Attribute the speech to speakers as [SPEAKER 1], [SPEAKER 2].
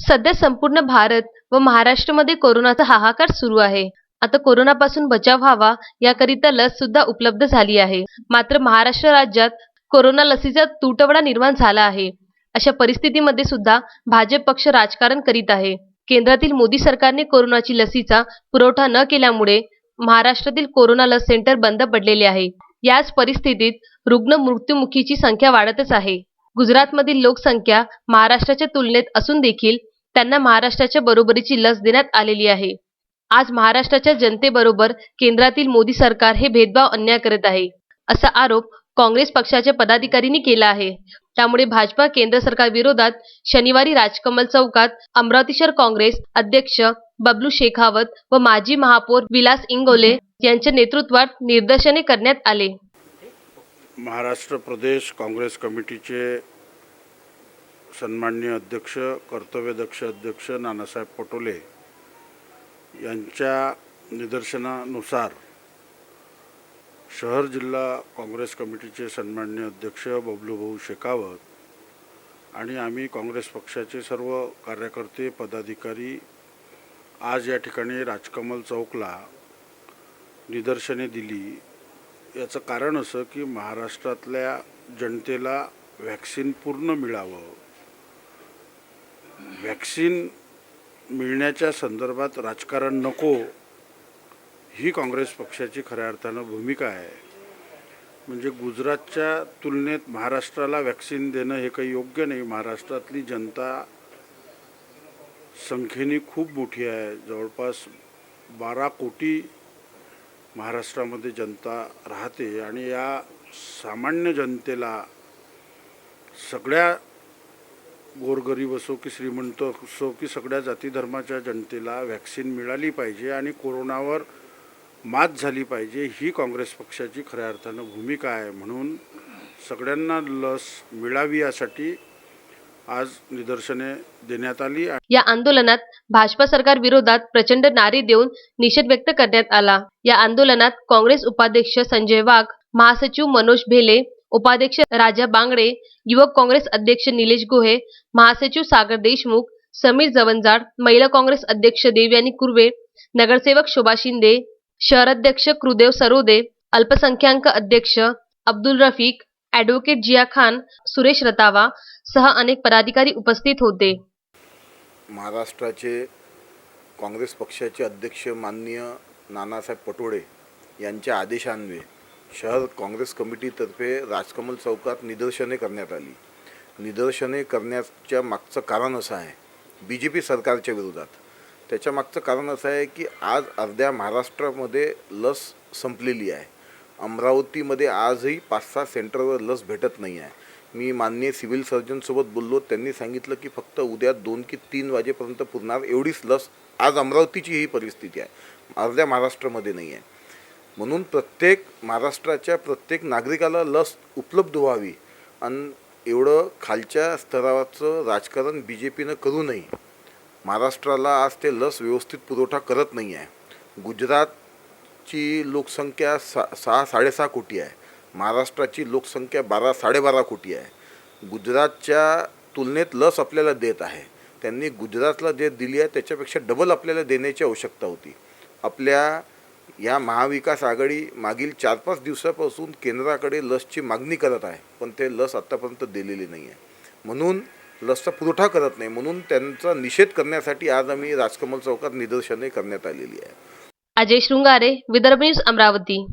[SPEAKER 1] सध्या संपूर्ण भारत व महाराष्ट्रामध्ये कोरोनाचा हाहाकार सुरू आहे. आता कोरोनापासून बचाव व्हावा याकरिता लस सुद्धा उपलब्ध झाली आहे. मात्र महाराष्ट्र राज्यात कोरोना लसीचा तुटवडा निर्माण झाला आहे. अशा परिस्थितीमध्ये सुद्धा भाजप पक्ष राजकारण करीत आहे. केंद्रातील मोदी सरकारने कोरोनाची लसीचा पुरवठा न केल्यामुळे महाराष्ट्रातील कोरोना लस सेंटर बंद पडलेले आहे. याच परिस्थितीत रुग्ण मृत्युमुखीची संख्या वाढतच आहे. गुजरातमधील लोकसंख्या महाराष्ट्राच्या तुलनेत असून देखील त्यांना महाराष्ट्राच्या बरोबरीची लस देण्यात आलेली आहे. आज महाराष्ट्राच्या जनतेबरोबर केंद्रातील मोदी सरकार हे भेदभाव अन्याय करत आहे, असा आरोप काँग्रेस पक्षाच्या पदाधिकाऱ्यांनी केला आहे. त्यामुळे भाजपा केंद्र सरकार विरोधात शनिवारी राजकमल चौकात अमरावती शहर काँग्रेस अध्यक्ष बबलू शेखावत व माजी महापौर विलास इंगोले यांच्या नेतृत्वात निदर्शने करण्यात आले.
[SPEAKER 2] महाराष्ट्र प्रदेश काँग्रेस कमिटीचे सन्माननीय अध्यक्ष, कर्तव्यदक्ष अध्यक्ष नानासाहेब पटोले यांच्या निदर्शनानुसार शहर जिल्हा काँग्रेस कमिटीचे सन्माननीय अध्यक्ष बबलूभाऊ शेखावत आणि आम्ही काँग्रेस पक्षाचे सर्व कार्यकर्ते पदाधिकारी आज या ठिकाणी राजकमल चौकला निदर्शने दिली. याचं कारण असं की महाराष्ट्रातल्या जनतेला व्हॅक्सिन पूर्ण मिळावं, व्हॅक्सिन मिळण्याच्या संदर्भात राजकारण नको, ही काँग्रेस पक्षाची खऱ्या अर्थानं भूमिका आहे. म्हणजे गुजरातच्या तुलनेत महाराष्ट्राला व्हॅक्सिन देणं हे काही योग्य नाही. महाराष्ट्रातली जनता संख्येने खूप मोठी आहे. जवळपास 12 कोटी महाराष्ट्रामध्ये जनता राहते आणि या सामान्य जनतेला, सगळ्या गोरगरीब असो की श्रीमंत असो की सगळ्या जाती धर्माच्या जनतेला व्हॅक्सिन मिळाली पाहिजे आणि कोरोनावर मात झाली पाहिजे, ही काँग्रेस पक्षाची खऱ्या अर्थानं भूमिका आहे. म्हणून सगळ्यांना लस मिळावी यासाठी आज निदर्शने देण्यात आली.
[SPEAKER 1] या आंदोलनात भाजपा सरकार विरोधात प्रचंड नारे देऊन निषेध व्यक्त करण्यात आला. या आंदोलनात काँग्रेस उपाध्यक्ष संजय वाघ, महासचिव मनोज भेले, उपाध्यक्ष राजा बांगडे, युवक काँग्रेस अध्यक्ष निलेश गोहे, महासचिव सागर देशमुख, समीर जवंजाळ, महिला काँग्रेस अध्यक्ष देवयानी कुर्वे, नगरसेवक शोभा शिंदे, शहराध्यक्ष कृदेव सरोदे, अल्पसंख्याक अध्यक्ष अब्दुल रफिक, ॲडव्होकेट जिया खान, सुरेश रतावा सह अनेक पदाधिकारी उपस्थित होते.
[SPEAKER 3] महाराष्ट्राचे काँग्रेस पक्षाचे अध्यक्ष माननीय नानासाहेब पटोले यांच्या आदेशान्वये शहर काँग्रेस कमिटीतर्फे राजकमल चौकात निदर्शने करण्यात आली. निदर्शने करण्याच्या मागचं कारण असं आहे, BJP सरकारच्या विरोधात. त्याच्या मागचं कारण असं आहे की आज अर्ध्या महाराष्ट्रामध्ये लस संपलेली आहे. अमरावतीमध्ये आजही 5-6 सेंटरवर लस भेटत नाही आहे. मी माननीय सिव्हिल सर्जनसोबत बोललो, त्यांनी सांगितलं की फक्त उद्या 2 की 3 वाजेपर्यंत पुरणार एवढीच लस. आज अमरावतीची ही परिस्थिती आहे, अर्ध्या महाराष्ट्रामध्ये नाही आहे. म्हणून महाराष्ट्राच्या प्रत्येक नागरिकाला लस उपलब्ध व्हावी आणि एवढं खालच्या स्तराचं राजकारण BJPनं करू नये. महाराष्ट्राला आज ते लस व्यवस्थित पुरवठा करत नाही आहे. गुजरातची लोकसंख्या 6-6.5 कोटी आहे. महाराष्ट्राची लोकसंख्या 12-12.5 कोटी आहे. गुजरातच्या तुलनेत लस आपल्याला देत आहे. त्यांनी गुजरातला जे दिली आहे त्याच्यापेक्षा डबल आपल्याला देण्याची आवश्यकता होती. आपल्या या महाविकास आघाडी मागील 4-5 दिवसापासून केंद्राकडे लसची मागणी करत आहे, पण ते लस आत्तापर्यंत दिलेली नाही आहे. म्हणून लसचा पुरवठा करत नाही. म्हणून त्यांचा निषेध करण्यासाठी आज आम्ही राजकमल चौकात निदर्शने करण्यात आलेली आहे.
[SPEAKER 1] अजय शृंगारे, विदर्भ न्यूज, अमरावती.